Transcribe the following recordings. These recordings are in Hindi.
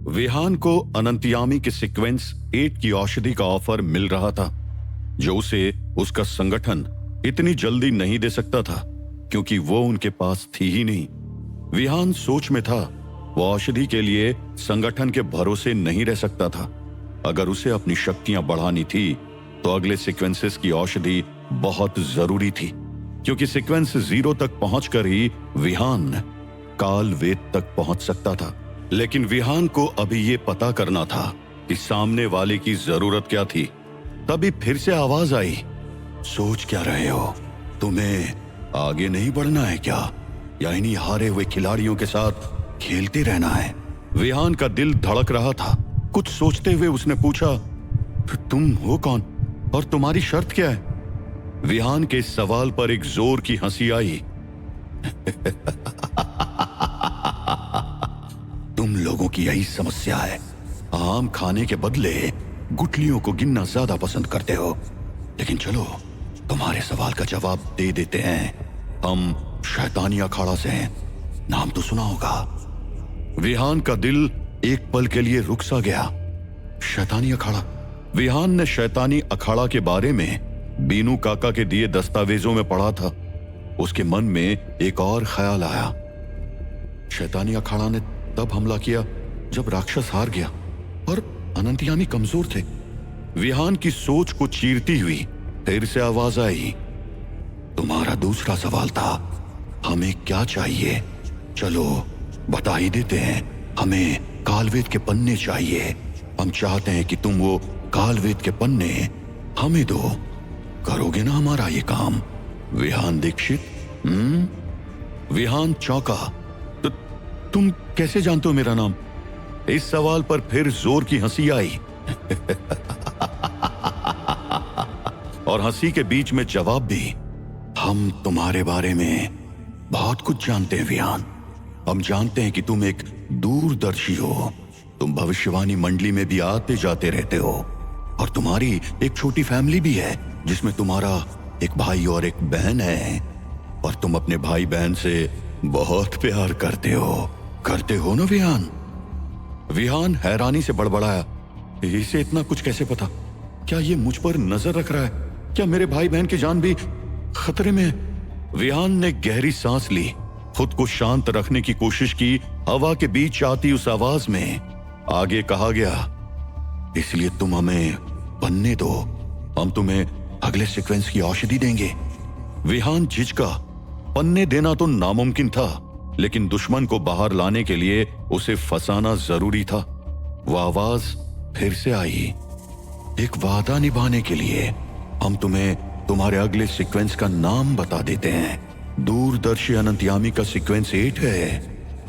विहान को अनंतयामी के सीक्वेंस 8 की औषधि का ऑफर मिल रहा था, जो उसे उसका संगठन इतनी जल्दी नहीं दे सकता था, क्योंकि वो उनके पास थी ही नहीं। विहान सोच में था, वो औषधि के लिए संगठन के भरोसे नहीं रह सकता था। अगर उसे अपनी शक्तियां बढ़ानी थी तो अगले सीक्वेंसेस की औषधि बहुत जरूरी थी, क्योंकि सीक्वेंस 0 तक पहुंचकर ही विहान काल वेद तक पहुंच सकता था। लेकिन विहान को अभी ये पता करना था कि सामने वाले की जरूरत क्या थी। तभी फिर से आवाज आई, सोच क्या रहे हो? तुम्हें आगे नहीं बढ़ना है क्या, या इन्हीं हारे हुए खिलाड़ियों के साथ खेलते रहना है? विहान का दिल धड़क रहा था। कुछ सोचते हुए उसने पूछा, तुम हो कौन और तुम्हारी शर्त क्या है? विहान के इस सवाल पर एक जोर की हंसी आई। तुम लोगों की यही समस्या है, आम खाने के बदले गुठलियों को गिनना ज्यादा पसंद करते हो। लेकिन चलो, तुम्हारे सवाल का जवाब दे देते हैं। हम शैतानी अखाड़ा से हैं, नाम तो सुना होगा। विहान का दिल एक पल के लिए रुक सा गया। शैतानी अखाड़ा? विहान ने शैतानी अखाड़ा के बारे में बीनू काका के दिए दस्तावेजों में पढ़ा था। उसके मन में एक और ख्याल आया। शैतानी अखाड़ा ने तब हमला किया जब राक्षस हार गया और अनंतयामी कमजोर थे। विहान की सोच को चीरती हुई फिर से आवाज आई, तुम्हारा दूसरा सवाल था, हमें क्या चाहिए? चलो बता ही देते हैं, हमें कालवेद के पन्ने चाहिए। हम चाहते हैं कि तुम वो कालवेद के पन्ने हमें दो। करोगे ना हमारा ये काम, विहान दीक्षित? विहान चौंका। तो तुम कैसे जानते हो मेरा नाम? इस सवाल पर फिर जोर की हंसी आई। और हंसी के बीच में जवाब भी, हम तुम्हारे बारे में बहुत कुछ जानते हैं विहान। हम जानते हैं कि तुम एक दूरदर्शी हो। तुम भविष्यवाणी मंडली में भी आते जाते रहते हो, और तुम्हारी एक छोटी फैमिली भी है जिसमें तुम्हारा एक भाई और एक बहन है, और तुम अपने भाई बहन से बहुत प्यार करते हो ना विहान? विहान हैरानी से बड़बड़ाया, इसे इतना कुछ कैसे पता? क्या ये मुझ पर नजर रख रहा है? क्या मेरे भाई बहन की जान भी खतरे में है? विहान ने गहरी सांस ली, खुद को शांत रखने की कोशिश की। हवा के बीच आती उस आवाज में आगे कहा गया, इसलिए तुम हमें पन्ने दो, हम तुम्हें अगले सीक्वेंस की औषधि देंगे। विहान झिझका। पन्ने देना तो नामुमकिन था, लेकिन दुश्मन को बाहर लाने के लिए उसे फंसाना जरूरी था। वह आवाज फिर से आई, एक वादा निभाने के लिए हम तुम्हें तुम्हारे अगले सीक्वेंस का नाम बता देते हैं। दूरदर्शी अनंतयामी का सीक्वेंस 8 है,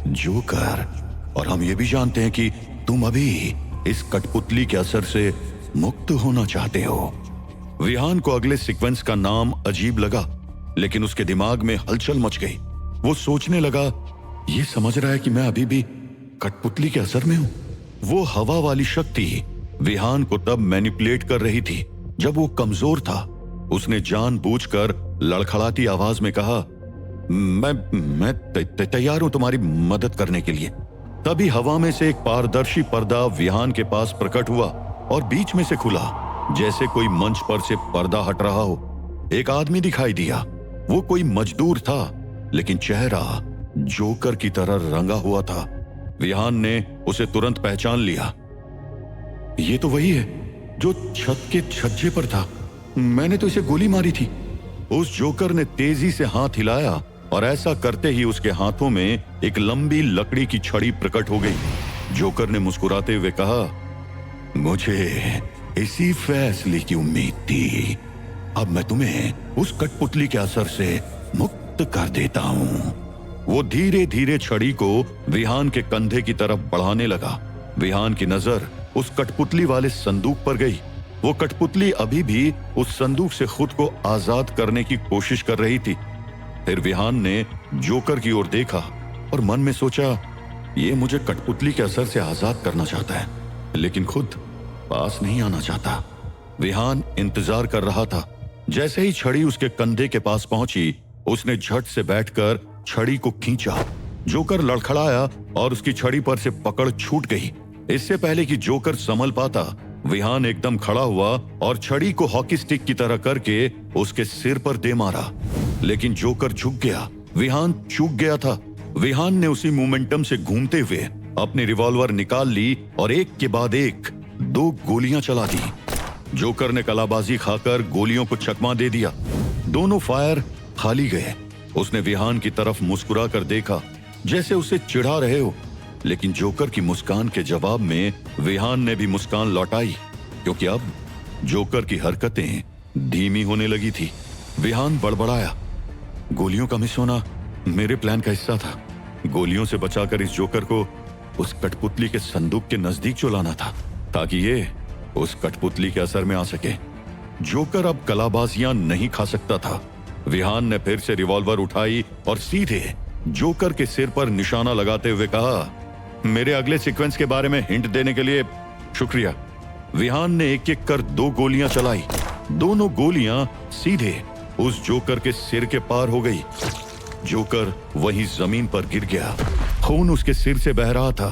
जोकर। और हम ये भी जानते हैं कि तुम अभी इस कठपुतली के असर से मुक्त होना चाहते हो। विहान को अगले सीक्वेंस का नाम अजीब लगा, लेकिन उसके दिमाग में हलचल मच गई। वो सोचने लगा, ये समझ रहा है कि मैं अभी भी कठपुतली के असर में हूं। वो हवा वाली शक्ति विहान को तब मैनिपुलेट कर रही थी जब वो कमजोर था। उसने जानबूझकर लड़खड़ाती आवाज में कहा, मैं तैयार हूं तुम्हारी मदद करने के लिए। तभी हवा में से एक पारदर्शी पर्दा विहान के पास प्रकट हुआ और बीच में से खुला, जैसे कोई मंच पर से पर्दा हट रहा हो। एक आदमी दिखाई दिया। वो कोई मजदूर था, लेकिन चेहरा जोकर की तरह रंगा हुआ था। विहान ने उसे तुरंत पहचान लिया। ये तो वही है जो छत के छज्जे पर था। मैंने तो इसे गोली मारी थी। उस जोकर ने तेजी से हाथ हिलाया और ऐसा करते ही उसके हाथों में एक लंबी लकड़ी की छड़ी प्रकट हो गई। जोकर ने मुस्कुराते हुए कहा, मुझे इसी फैसले की उम्मीद थी। अब मैं तुम्हें उस कठपुतली के असर से मुक्त कर देता हूं। वो धीरे धीरे छड़ी को विहान के कंधे की तरफ बढ़ाने लगा। विहान की नजर उस कठपुतली वाले संदूक पर गई। वो कठपुतली अभी भी उस संदूक से खुद को आजाद करने की कोशिश कर रही थी। फिर विहान ने जोकर की ओर देखा और मन में सोचा, ये मुझे कठपुतली के असर से आजाद करना चाहता है, लेकिन खुद पास नहीं आना चाहता। विहान इंतजार कर रहा था। जैसे ही छड़ी उसके कंधे के पास पहुंची, उसने झट से बैठकर छड़ी को खींचा। जोकर लड़खड़ाया और उसकी छड़ी पर से पकड़ छूट गई। इससे पहले कि जोकर संभल पाता, विहान एकदम खड़ा हुआ और छड़ी को हॉकी स्टिक की तरह करके उसके सिर पर दे मारा। लेकिन जोकर झुक गया, विहान चूक गया था। विहान ने उसी मोमेंटम से घूमते हुए अपनी रिवॉल्वर निकाल ली और एक के बाद एक 2 गोलियां चला दी। जोकर ने कलाबाजी खाकर गोलियों को चकमा दे दिया। दोनों फायर खाली गए। उसने विहान की तरफ मुस्कुरा कर देखा, जैसे उसे चिढ़ा रहे हो। लेकिन जोकर की मुस्कान के जवाब में विहान ने भी मुस्कान लौटाई, क्योंकि अब जोकर की हरकतें धीमी होने लगी थी। विहान बड़बड़ाया, गोलियों का मिस होना मेरे प्लान का हिस्सा था। गोलियों से बचाकर इस जोकर को उस कठपुतली के संदूक के नजदीक चलाना था, ताकि ये उस कठपुतली के असर में आ सके। जोकर अब कलाबाजियां नहीं खा सकता था। विहान ने फिर से रिवॉल्वर उठाई और सीधे जोकर के सिर पर निशाना लगाते हुए कहा, मेरे अगले सीक्वेंस के बारे में हिंट देने के लिए शुक्रिया। विहान ने एक एक कर 2 गोलियां चलाई। दोनों गोलियां सीधे उस जोकर के सिर के पार हो गई। जोकर वहीं जमीन पर गिर गया। खून उसके सिर से बह रहा था।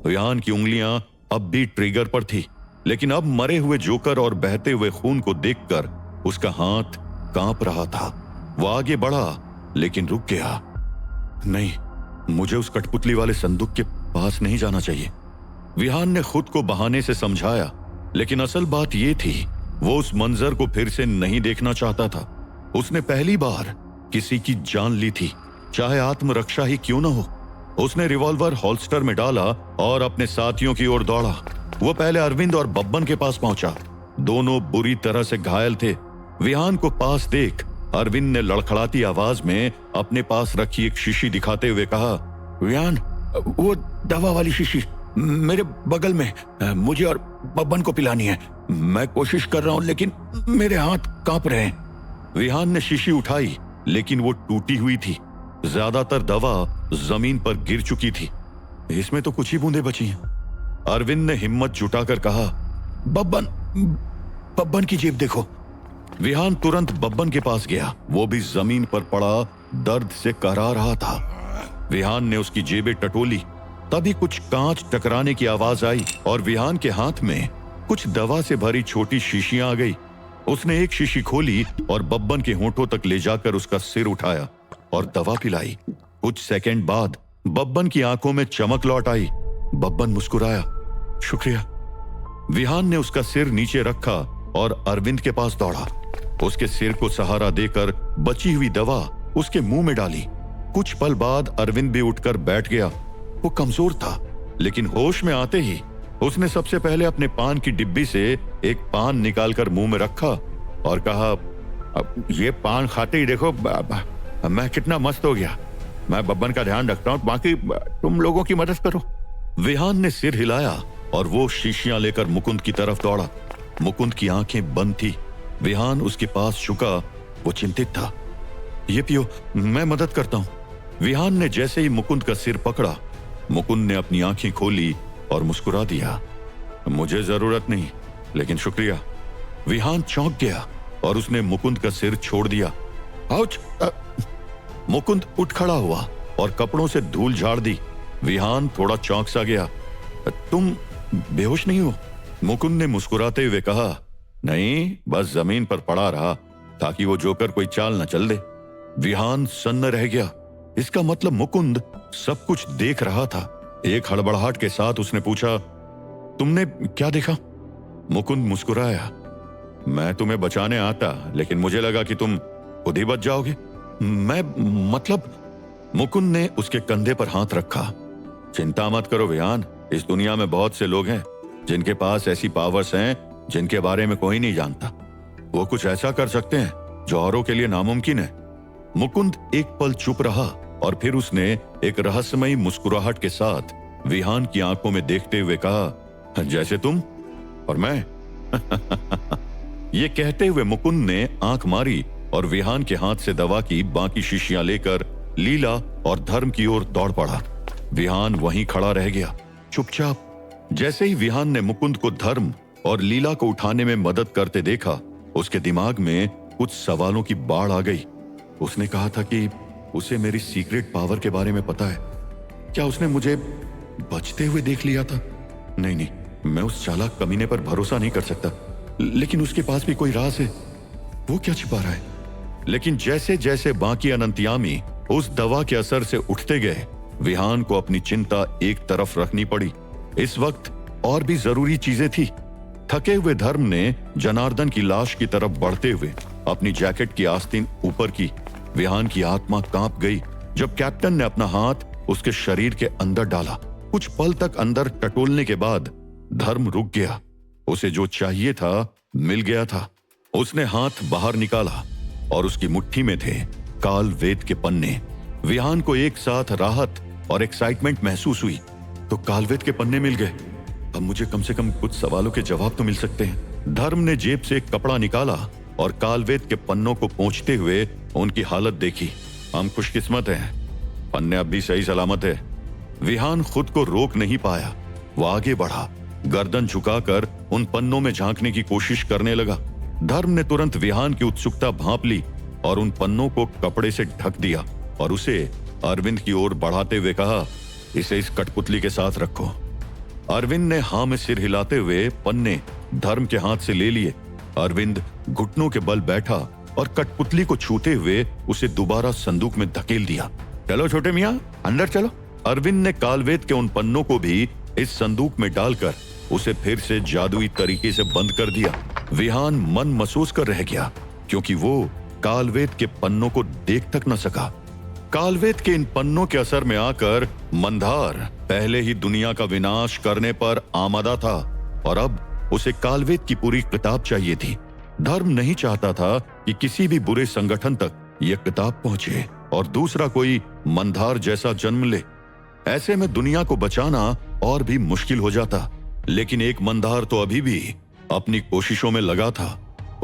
विहान की उंगलियां अब भी ट्रिगर पर थी, लेकिन अब मरे हुए जोकर और बहते हुए खून को देखकर उसका हाथ कांप रहा था। वो आगे बढ़ा, लेकिन रुक गया। नहीं, मुझे उस कठपुतली वाले संदूक के पास नहीं जाना चाहिए। विहान ने खुद को बहाने से समझाया, लेकिन असल बात यह थी, वो उस मंजर को फिर से नहीं देखना चाहता था। उसने पहली बार किसी की जान ली थी, चाहे आत्मरक्षा ही क्यों न हो। उसने रिवॉल्वर होल्स्टर में डाला और अपने साथियों की ओर दौड़ा। वो पहले अरविंद और बब्बन के पास पहुंचा। दोनों बुरी तरह से घायल थे। विहान को पास देख अरविंद ने लड़खड़ाती आवाज में अपने पास रखी एक शीशी दिखाते हुए कहा, विहान, वो दवा वाली शीशी मेरे बगल में, मुझे और बब्बन को पिलानी है। मैं कोशिश कर रहा हूं, लेकिन मेरे हाथ कांप रहे हैं। विहान ने शीशी उठाई, लेकिन वो टूटी हुई थी। ज्यादातर दवा जमीन पर गिर चुकी थी। इसमें तो कुछ ही बूंदें बची हैं। अरविंद ने हिम्मत जुटाकर कहा, बब्बन की जेब देखो। विहान तुरंत बब्बन के पास गया। वो भी जमीन पर पड़ा दर्द से कराह रहा था। विहान ने उसकी जेबें टटोली। तभी कुछ कांच टकराने की आवाज आई और विहान के हाथ में कुछ दवा से भरी छोटी शीशियां आ गई। उसने एक शीशी खोली और बब्बन के होंठों तक ले जाकर उसका सिर उठाया और दवा पिलाई। कुछ सेकंड बाद बब्बन की आंखों में चमक लौट आई। बब्बन मुस्कुराया, शुक्रिया। विहान ने उसका सिर नीचे रखा और अरविंद के पास दौड़ा। उसके सिर को सहारा देकर बची हुई दवा उसके मुंह में डाली। कुछ पल बाद अरविंद भी उठकर बैठ गया। वो कमजोर था, लेकिन होश में आते ही उसने सबसे पहले अपने पान की डिब्बी से एक पान निकालकर मुंह में रखा और कहा, अब ये पान खाते ही देखो मैं कितना मस्त हो गया। मैं बब्बन का ध्यान रखता हूं, बाकी तुम लोगों की मदद करो। विहान ने सिर हिलाया और वो शीशियां लेकर मुकुंद की तरफ दौड़ा। मुकुंद की आंखें बंद थी। विहान उसके पास झुका। वो चिंतित था। ये पियो, मैं मदद करता हूं। विहान ने जैसे ही मुकुंद का सिर पकड़ा, मुकुंद ने अपनी आंखें खोली और मुस्कुरा दिया। मुझे जरूरत नहीं, लेकिन शुक्रिया। विहान चौंक गया और उसने मुकुंद का सिर छोड़ दिया। आउच! मुकुंद उठ खड़ा हुआ और कपड़ों से धूल झाड़ दी। विहान थोड़ा चौंक सा गया। तुम बेहोश नहीं हो? मुकुंद ने मुस्कुराते हुए कहा, नहीं, बस जमीन पर पड़ा रहा ताकि वो जोकर कोई चाल न चल दे। विहान सन्न रह गया। इसका मतलब मुकुंद सब कुछ देख रहा था। एक हड़बड़ाहट के साथ उसने पूछा, तुमने क्या देखा? मुकुंद मुस्कुराया, मैं तुम्हें बचाने आता, लेकिन मुझे लगा कि तुम खुद ही बच जाओगे। मैं मतलब? मुकुंद ने उसके कंधे पर हाथ रखा। चिंता मत करो विहान, इस दुनिया में बहुत से लोग हैं जिनके पास ऐसी पावर्स हैं जिनके बारे में कोई नहीं जानता। वो कुछ ऐसा कर सकते हैं जो औरों के लिए नामुमकिन है। मुकुंद एक पल चुप रहा और फिर उसने एक रहस्यमयी मुस्कुराहट के साथ विहान की आंखों में देखते हुए कहा, जैसे तुम और मैं। ये कहते हुए मुकुंद ने आंख मारी और विहान के हाथ से दवा की बाकी शीशियां लेकर लीला और धर्म की ओर दौड़ पड़ा। विहान वहीं खड़ा रह गया, चुपचाप। जैसे ही विहान ने मुकुंद को धर्म और लीला को उठाने में मदद करते देखा, उसके दिमाग में कुछ सवालों की बाढ़ आ गई। उसने कहा था कि उसे मेरी सीक्रेट पावर के बारे में पता है। क्या उसने मुझे बचते हुए देख लिया था? नहीं नहीं, मैं उस चालाक कमीने पर भरोसा नहीं कर सकता, लेकिन उसके पास भी कोई राज है। वो क्या छिपा रहा है? लेकिन जैसे जैसे बाकी अनंतयामी उस दवा के असर से उठते गए, विहान को अपनी चिंता एक तरफ रखनी पड़ी। इस वक्त और भी जरूरी चीजें थी। थके हुए धर्म ने जनार्दन की लाश की तरफ बढ़ते हुए अपनी जैकेट की आस्तीन ऊपर की। विहान की आत्मा कांप गई जब कैप्टन ने अपना हाथ उसके शरीर के अंदर डाला। कुछ पल तक अंदर टटोलने के बाद धर्म रुक गया। उसे जो चाहिए था मिल गया था। उसने हाथ बाहर निकाला और उसकी मुट्ठी में थे काल वेद के पन्ने। विहान को एक साथ राहत और एक्साइटमेंट महसूस हुई। तो कालवेद के पन्ने मिल गए। अब मुझे कम से कम कुछ सवालों के जवाब तो मिल सकते हैं। धर्म ने जेब से एक कपड़ा निकाला और कालवेद के पन्नों को पोंछते हुए उनकी हालत देखी। हम खुशकिस्मत हैं, पन्ने अब भी सही सलामत है। विहान खुद को रोक नहीं पाया। वो आगे बढ़ा, गर्दन झुकाकर उन पन्नों में झांकने की कोशिश करने लगा। धर्म ने तुरंत विहान की उत्सुकता भांप ली और उन पन्नों को कपड़े से ढक दिया और उसे अरविंद की ओर बढ़ाते हुए कहा, इसे इस कठपुतली के साथ रखो। अरविंद ने हां में सिर हिलाते हुए पन्ने धर्म के हाथ से ले लिए। अरविंद घुटनों के बल बैठा और कठपुतली को छूते हुए उसे दोबारा संदूक में धकेल दिया। चलो छोटे मियां, अंदर चलो। अरविंद ने कालवेद के उन पन्नों को भी इस संदूक में डालकर उसे फिर से जादुई तरीके से बंद कर दिया। विहान मन महसूस कर रह गया क्योंकि वो कालवेद के पन्नों को देख तक न सका। कालवेद के इन पन्नों के असर में आकर मंदार पहले ही दुनिया का विनाश करने पर आमादा था और अब उसे कालवेद की पूरी किताब चाहिए थी। धर्म नहीं चाहता था कि किसी भी बुरे संगठन तक यह किताब पहुंचे और दूसरा कोई मंदार जैसा जन्म ले। ऐसे में दुनिया को बचाना और भी मुश्किल हो जाता। लेकिन एक मंदार तो अभी भी अपनी कोशिशों में लगा था।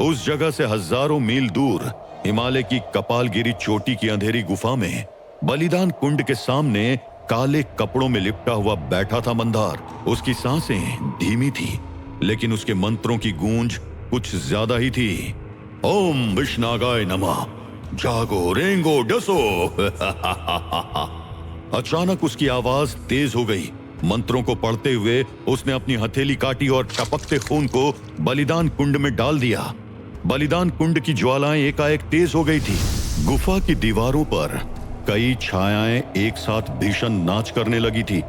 उस जगह से हजारों मील दूर हिमालय की कपालगिरी चोटी की अंधेरी गुफा में बलिदान कुंड के सामने काले कपड़ों में लिपटा हुआ बैठा था मंदार। उसकी सांसें धीमी थी लेकिन उसके मंत्रों की गूंज कुछ ज्यादा ही थी। ओम विष्णागाय नमः, जागो रेंगो डसो। अचानक उसकी आवाज तेज हो गई। मंत्रों को पढ़ते हुए उसने अपनी हथेली काटी और टपकते खून को बलिदान कुंड में डाल दिया। बलिदान कुंड की ज्वालाएं एकाएक तेज हो गई थी। गुफा की दीवारों पर कई छायाएं एक साथ भीषण नाच करने लगी थी।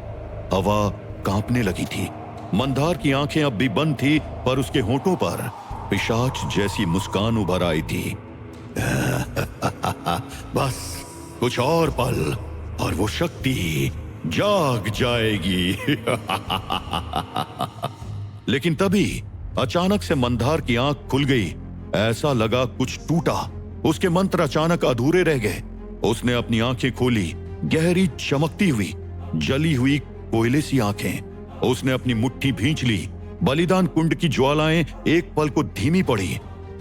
हवा कांपने लगी थी। मंदार की आंखें अब भी बंद थी पर उसके होठों पर पिशाच जैसी मुस्कान उभर आई थी। बस कुछ और पल और वो शक्ति जाग जाएगी। लेकिन तभी अचानक से मंदार की आंख खुल गई। ऐसा लगा कुछ टूटा। उसके मंत्र अचानक अधूरे रह गए। उसने अपनी आंखें खोली, गहरी चमकती हुई जली हुई कोयले सी आंखें। उसने अपनी मुट्ठी भींच ली। बलिदान कुंड की ज्वालाएं एक पल को धीमी पड़ी।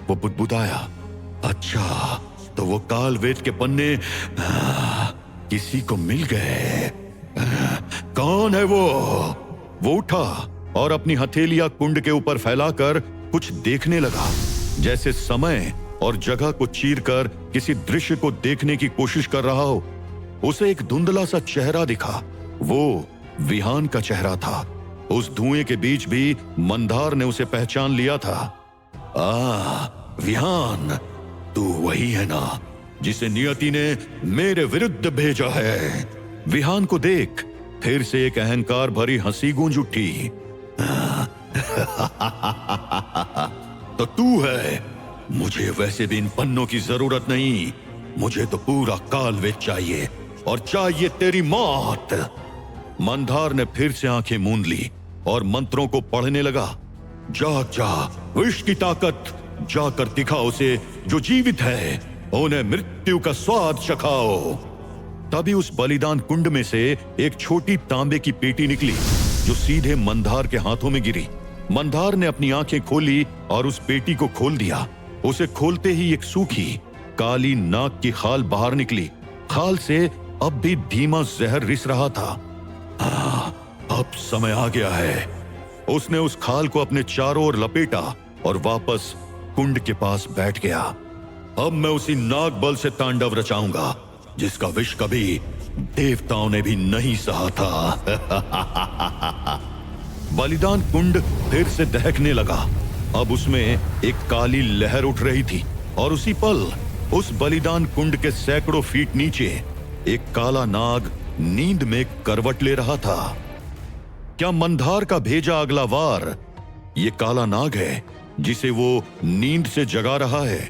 वो बुदबुदाया, अच्छा तो वो कालवेद के पन्ने किसी को मिल गए। कौन है वो? वो उठा और अपनी हथेलियां कुंड के ऊपर फैलाकर कुछ देखने लगा, जैसे समय और जगह को चीरकर किसी दृश्य को देखने की कोशिश कर रहा हो। उसे एक धुंधला सा चेहरा दिखा। वो विहान का चेहरा था। उस धुएं के बीच भी मंदार ने उसे पहचान लिया था। विहान, तू वही है ना जिसे नियति ने मेरे विरुद्ध भेजा है। विहान को देख फिर से एक अहंकार भरी हंसी गूंज उठी। तो तू है? मुझे वैसे भी इन पन्नों की जरूरत नहीं। मुझे तो पूरा कालवेद चाहिए और चाहिए तेरी मौत। मंदार ने फिर से आंखें मूंद ली और मंत्रों को पढ़ने लगा। जाग जा, विष की ताकत, जाकर दिखा उसे जो जीवित है, उन्हें मृत्यु का स्वाद चखाओ। तभी उस बलिदान कुंड में से एक छोटी तांबे की पेटी निकली जो सीधे मंदार के हाथों में गिरी। मंदार ने अपनी आंखें खोली और उस पेटी को खोल दिया। उसे खोलते ही एक सूखी काली नाग की खाल बाहर निकली। खाल से अब भी धीमा जहर रिस रहा था। अब समय आ गया है। उसने उस खाल को अपने चारों ओर लपेटा और वापस कुंड के पास बैठ गया। अब मैं उसी नाग बल से तांडव रचाऊंगा जिसका विष कभी देवताओं ने भी नहीं सहा था। बलिदान कुंड फिर से दहकने लगा। अब उसमें एक काली लहर उठ रही थी और उसी पल उस बलिदान कुंड के सैकड़ों फीट नीचे एक काला नाग नींद में करवट ले रहा था। क्या मंदार का भेजा अगला वार ये काला नाग है जिसे वो नींद से जगा रहा है?